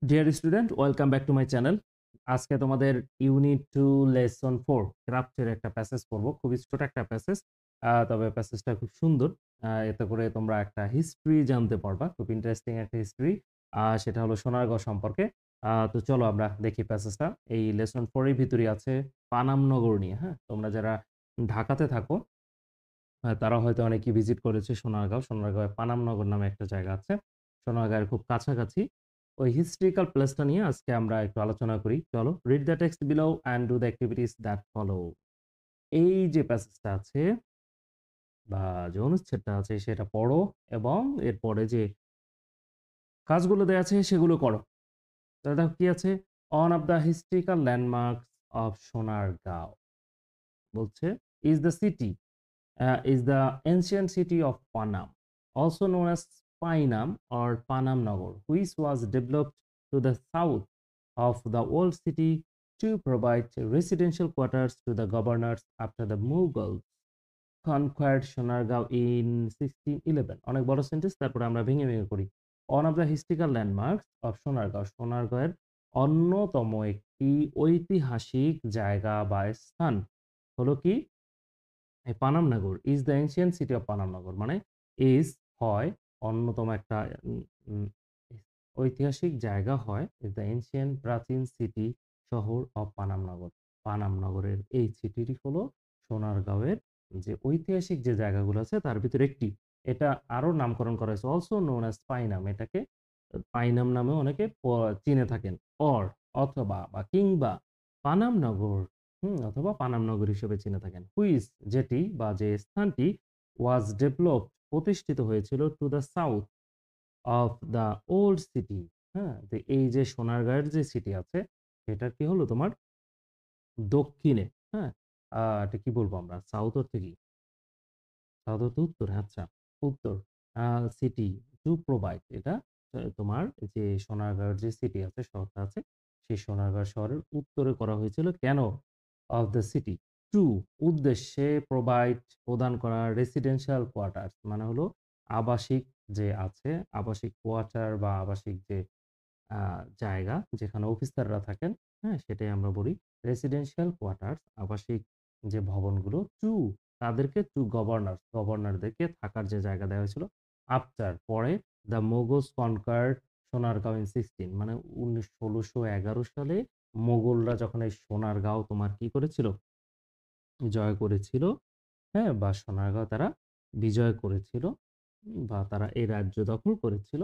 Dear student, welcome back to my channel. আজকে তোমাদের unit 2 lesson 4 ক্রাফটের একটা প্যাসেজ পড়বো। খুবই ছোট একটা প্যাসেজ, তবে প্যাসেজটা খুব সুন্দর। এতে করে তোমরা একটা হিস্ট্রি জানতে পারবা, খুব ইন্টারেস্টিং একটা হিস্ট্রি। সেটা হলো সোনারগাঁও সম্পর্কে। তো চলো আমরা দেখি প্যাসেজটা। এই লেসন 4 এর ভিতরে আছে পানামনগর নিয়ে। হ্যাঁ, তোমরা যারা ঢাকাতে থাকো তারা হয়তো অনেকেই ভিজিট করেছে সোনারগাঁও। সোনারগাঁওয়ে পানামনগর নামে একটা জায়গা আছে। সোনারগাঁয়ের খুব কাছাকাছি। ওই হিস্ট্রিক্যাল প্লেসটা নিয়ে আজকে আমরা একটু আলোচনা করি। চলো, read the text below and do the activities that follow. এই যে প্যাসেজটা আছে বা যে অনুচ্ছেদটা আছে সেটা পড়ো এবং এরপরে যে কাজগুলো দেয়া আছে সেগুলো করো। তো দেখো কি আছে? One of the historical landmarks of Sonargaon বলছে is the city is the ancient city of Panam, also known as Painam or Panamnagar, which was developed to the south of the old city to provide residential quarters to the governors after the Mughals conquered Sonargaon in 1611. অনেক বড় sentence, তারপরে আমরা ভেঙে ভেঙে করি। One of the historical landmarks of Sonargaon, সোনারগাঁয়ের অন্যতম একটি ঐতিহাসিক জায়গা বা স্থান হলো কি এই Panam Nagar is the ancient city of Panam Nagar, মানে ইজ হয় অন্যতম একটা উম, উম, ঐতিহাসিক জায়গা হয়, ইজ দ্য এনশিয়েন্ট প্রাচীন সিটি শহর অফ পানামনগর। পানামনগরের এই সিটিটি হলো সোনারগাঁওয়ের যে ঐতিহাসিক যে জায়গাগুলো আছে তার ভিতরে একটি। এটা আরো নামকরণ করা হয়েছে, অলসো নোন অ্যাজ পাইনাম। এটাকে পাইনাম নামে অনেকে চিনে থাকেন। অর অথবা বা কিংবা পানামনগর, অথবা পানামনগর হিসেবে চিনে থাকেন। হুইচ যেটি বা যে স্থানটি ওয়াজ ডেভেলপড প্রতিষ্ঠিত হয়েছিল to the south of the old city. হ্যাঁ, তো এই যে সোনারগাঁয়ের যে সিটি আছে সেটার কি হলো তোমার দক্ষিণে। হ্যাঁ, এটা কি বলবো আমরা, সাউথ অর্থে কি? সাউথ অর্থে উত্তর, আচ্ছা উত্তর। সিটি টু প্রোভাইড, এটা তোমার যে সোনারগাঁওয়ের যে সিটি আছে, শহরটা আছে, সেই সোনারগাঁও শহরের উত্তরে করা হয়েছিল। কেন? অফ দ্য সিটি, টু উদ্দেশ্যে, প্রোভাইড প্রদান করা, রেসিডেন্সিয়াল কোয়ার্টার্স মানে হলো আবাসিক যে আছে, আবাসিক কোয়ার্টার বা আবাসিক যে জায়গা যেখানে অফিসাররা থাকেন, হ্যাঁ? সেটাই আমরা বলি রেসিডেন্সিয়াল কোয়ার্টার্স, আবাসিক যে ভবনগুলো, টু তাদেরকে, টু গভর্নর, গভর্নরদেরকে থাকার যে জায়গা দেওয়া হয়েছিল। আফটার পরে দ্য মোগলস কনকার্ড সোনারগাঁও ইন 16, মানে 1611 সালে মোগলরা যখন এই সোনারগাঁও তোমার কি করেছিল? জয় করেছিল, হ্যাঁ? বা সোনারগাঁও তারা বিজয় করেছিল, বা তারা এই রাজ্য দখল করেছিল।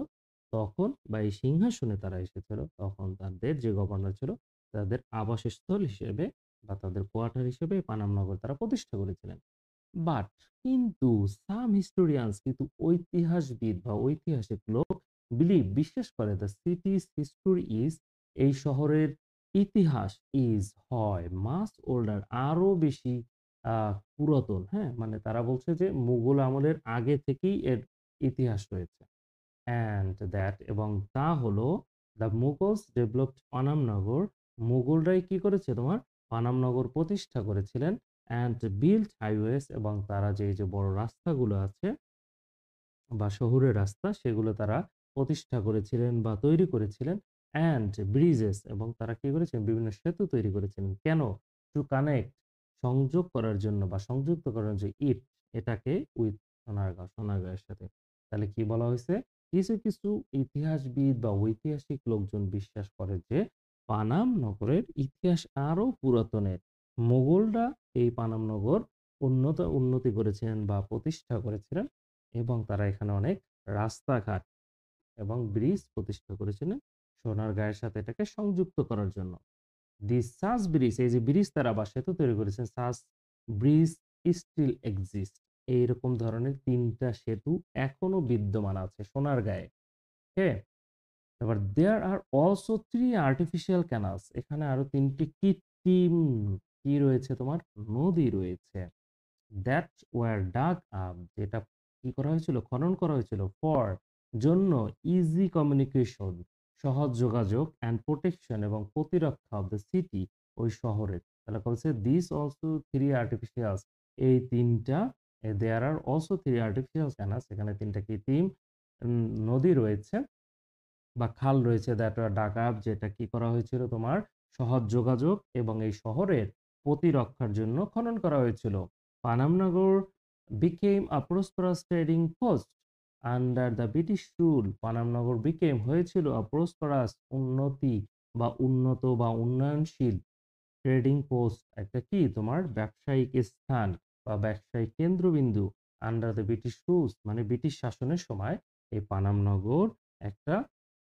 তখন বা এই সিংহাসনে তারা এসেছিল, তখন তাদের যে গভর্নর ছিল তাদের আবাসস্থল হিসেবে বা তাদের কোয়ার্টার হিসেবে পানামনগর তারা প্রতিষ্ঠা করেছিলেন। বাট কিন্তু সাম হিস্টোরিয়ানস, কিন্তু ঐতিহাসবিদ বা ঐতিহাসিক লোক বিশ্বাস করে দ্য সিটিজ হিস্টোরি ইজ, এই শহরের ইতিহাস ইজ হয় মাস ওল্ডার, আরো বেশি পুরাতন। হ্যাঁ, মানে তারা বলছে যে মুঘল আমলের আগে থেকেই এর ইতিহাস রয়েছে। অ্যান্ড দ্যাট, এবং তা হলো দ্য মুঘলস ডেভেলপড পানামনগর, মুঘলরাই কি করেছে তোমার পানামনগর প্রতিষ্ঠা করেছিলেন। অ্যান্ড বিল্ড হাইওয়েজ, এবং তারা যে এই যে বড় রাস্তাগুলো আছে বা শহুরে রাস্তা সেগুলো তারা প্রতিষ্ঠা করেছিলেন বা তৈরি করেছিলেন। অ্যান্ড ব্রিজেস, এবং তারা কি করেছেন বিভিন্ন সেতু তৈরি করেছিলেন। কেন? টু কানেক্ট, সংযোগ করার জন্য বা সংযুক্ত করার যে ইট, এটাকে উইথ সোনারগাঁও, সোনারগাঁওয়ের সাথে। তাহলে কি বলা হয়েছে? কিছু কিছু ইতিহাসবিদ বা ঐতিহাসিক লোকজন বিশ্বাস করে যে পানাম নগরের ইতিহাস আরো পুরাতনের। মোগলরা এই পানাম নগর উন্নতি করেছিলেন বা প্রতিষ্ঠা করেছিলেন, এবং তারা এখানে অনেক রাস্তাঘাট এবং ব্রিজ প্রতিষ্ঠা করেছিলেন সোনারগাঁয়ের সাথে এটাকে সংযুক্ত করার জন্য। দি সাস ব্রিজ, এই যে ব্রিজ তারা বা সেতু তৈরি করেছেন, সাস ব্রিজ স্টিল এক্সিস্ট, এইরকম ধরনের ৩টা সেতু এখনো বিদ্যমান আছে সোনারগাঁয়ে। হ্যাঁ, এবার দেয়ার আর অলসো 3 আর্টিফিশিয়াল ক্যানালস, এখানে আরো ৩টি কৃত্রিম কি রয়েছে তোমার নদী রয়েছে। দ্যাট ওয়ার ডাগ আপ, যেটা কি করা হয়েছিল? খনন করা হয়েছিল। ফর জন্য, ইজি কমিউনিকেশন সহজ যোগাযোগ, অ্যান্ড প্রোটেকশন এবং প্রতিরক্ষা অফ দ্য সিটি ওই শহরের। তাহলে বলছে দিস অলসো 3 আর্টিফিশিয়ালস, এই ৩টা, দেয়ার আর অলসো 3 আর্টিফিশিয়াল ক্যানালস, এখানে ৩টা কৃত্রিম নদী রয়েছে। বা খাল রয়েছে দ্যাট ওয়ার ডাগ আপ, যেটা কি করা হয়েছিল তোমার সহজ যোগাযোগ এবং এই শহরের প্রতিরক্ষার জন্য খনন করা হয়েছিল। Panam Nagar became a prosperous trading post under the British rule. Panam Nagar became হয়েছিল আ প্রসপারাস উন্নতি বা উন্নত বা উন্নয়নশীল ট্রেডিং পোস্ট, একটা কি তোমার ব্যবসায়িক স্থান বা ব্যবসায়িক কেন্দ্রবিন্দু। আন্ডার দ্য ব্রিটিশ রুলস মানে ব্রিটিশ শাসনের সময় এই পানামনগর একটা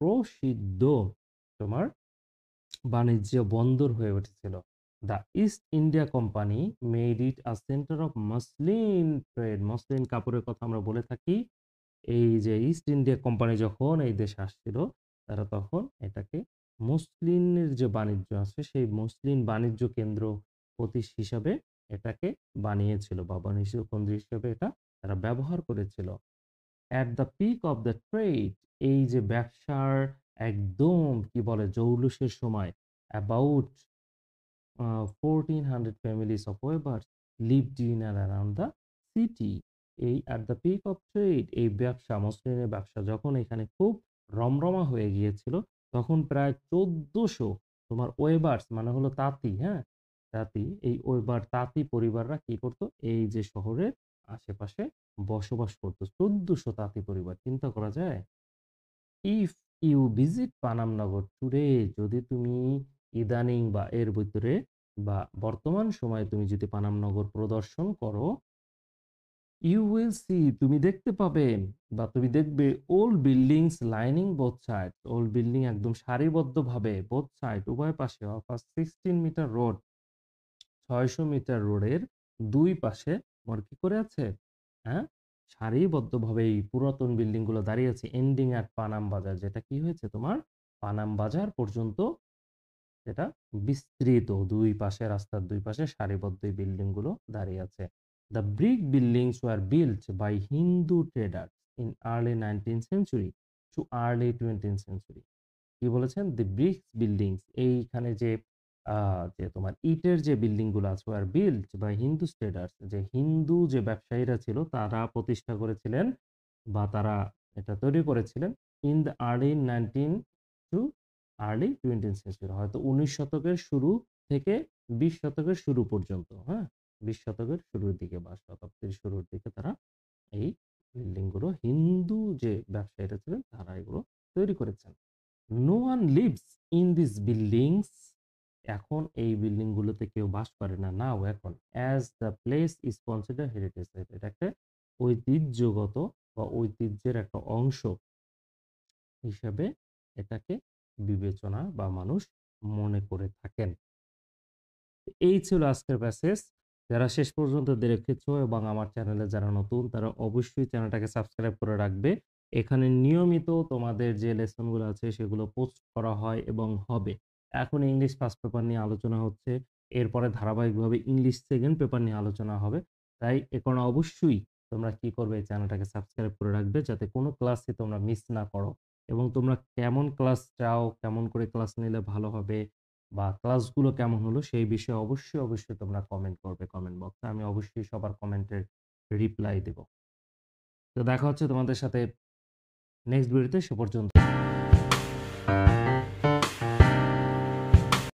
প্রসিদ্ধ তোমার বাণিজ্য বন্দর হয়ে উঠেছিল। The east India company made it a centre of muslin trade. Muslin কাপড়ের কথা আমরা বলে থাকি। এই যে ইস্ট ইন্ডিয়া কোম্পানি যখন এই দেশে আসছিল, তারা তখন এটাকে মসলিনের যে বাণিজ্য আছে সেই মসলিন বাণিজ্য কেন্দ্র প্রতি হিসাবে এটাকে বানিয়েছিল বা বাণিজ্য কেন্দ্র হিসেবে এটা তারা ব্যবহার করেছিল। At the peak of the trade, এই যে ব্যবসার একদম কি বলে জৌলুসের সময়, about 1400 families of Weavers lived in and around the city. এই at the peak of trade এই ব্যবসা মসলিনের ব্যবসা যখন এখানে খুব রমরমা হয়ে গিয়েছিল, তখন প্রায় 1400 তোমার ওয়েবার্স মানে হলো তাঁতি, হ্যাঁ তাঁতি, এই ওয়েবার তাঁতি পরিবাররা কি করতো এই যে শহরের আশেপাশে বসবাস করতো। 1400 তাঁতি পরিবার, চিন্তা করা যায়। If you visit Panam Nagar today, যদি তুমি ইদানিং বা এর ভিতরে বা বর্তমান সময়ে তুমি যদি পানামনগর প্রদর্শন করো, ইউ উইল সি তুমি দেখতে পাবে বা তুমি দেখবে old buildings lining both side, old building একদম সারিবদ্ধভাবে বোথ সাইড উভয় পাশে অফ 16 মিটার রোড, 600 মিটার রোডের দুই পাশে তোমার কি করে আছে, হ্যাঁ সারিবদ্ধভাবে এই পুরাতন বিল্ডিং গুলো দাঁড়িয়ে আছে এন্ডিং অ্যাট পানাম বাজার, যেটা কি হয়েছে তোমার পানাম বাজার পর্যন্ত যেটা বিস্তৃত, দুই পাশে রাস্তার দুই পাশে সারিবদ্ধ এই বিল্ডিং গুলো দাঁড়িয়ে আছে। The brick buildings were built by Hindu traders in early 19th century to early 20th century. কি বলেছেন, দি ব্রিক্স বিল্ডিংস এইখানে যে যে তোমার ইটের যে বিল্ডিং গুলো আছে আর বিল্ট বাই হিন্দু ট্রেডার্স, যে হিন্দু যে ব্যবসায়ীরা ছিল তারা প্রতিষ্ঠা করেছিলেন বা তারা এটা তৈরি করেছিলেন in the early 19 two early 20th century, হয়তো 19 শতকের শুরু থেকে 20 শতকের শুরু পর্যন্ত, হ্যাঁ 20 শতকের শুরুর দিকে বা শতাব্দীর শুরুর দিকে তারা এই বিল্ডিং গুলো হিন্দু যে ব্যবসায়ীরা ছিলেন তারা এগুলো তৈরি করেছেন। No one lives in this buildings, এখন এই বিল্ডিং গুলোতে কেউ বাস করে না নাও এখন, as the place is consider heritage site, এটা একটা ঐতিহ্যগত বা ঐতিহ্যের একটা অংশ হিসেবে এটাকে বিবেচনা বা মানুষ মনে করে থাকেন। এই ছিল আজকের প্যাসেজ। যারা শেষ পর্যন্ত দেখেছো এবং আমার চ্যানেলে যারা নতুন তারা অবশ্যই চ্যানেলটাকে সাবস্ক্রাইব করে রাখবে। এখানে নিয়মিত তোমাদের যে লেসন গুলো আছে সেগুলো পোস্ট করা হয় এবং হবে। এখন ইংলিশ ফার্স্ট পেপার নিয়ে আলোচনা হচ্ছে, এরপরে ধারাবাহিকভাবে ইংলিশ সেকেন্ড পেপার নিয়ে আলোচনা হবে। তাই এখন অবশ্যই তোমরা কি করবে, এই চ্যানেলটাকে সাবস্ক্রাইব করে রাখবে যাতে কোনো ক্লাসই তোমরা মিস না করো। এবং তোমরা কেমন ক্লাস চাও, কেমন করে ক্লাস নিলে ভালো হবে বা ক্লাসগুলো কেমন হলো সেই বিষয়ে অবশ্যই তোমরা কমেন্ট করবে কমেন্ট বক্সে। আমি অবশ্যই সবার কমেন্টের রিপ্লাই দেব। তো দেখা হচ্ছে তোমাদের সাথে নেক্সট ভিডিওতে, সে পর্যন্ত।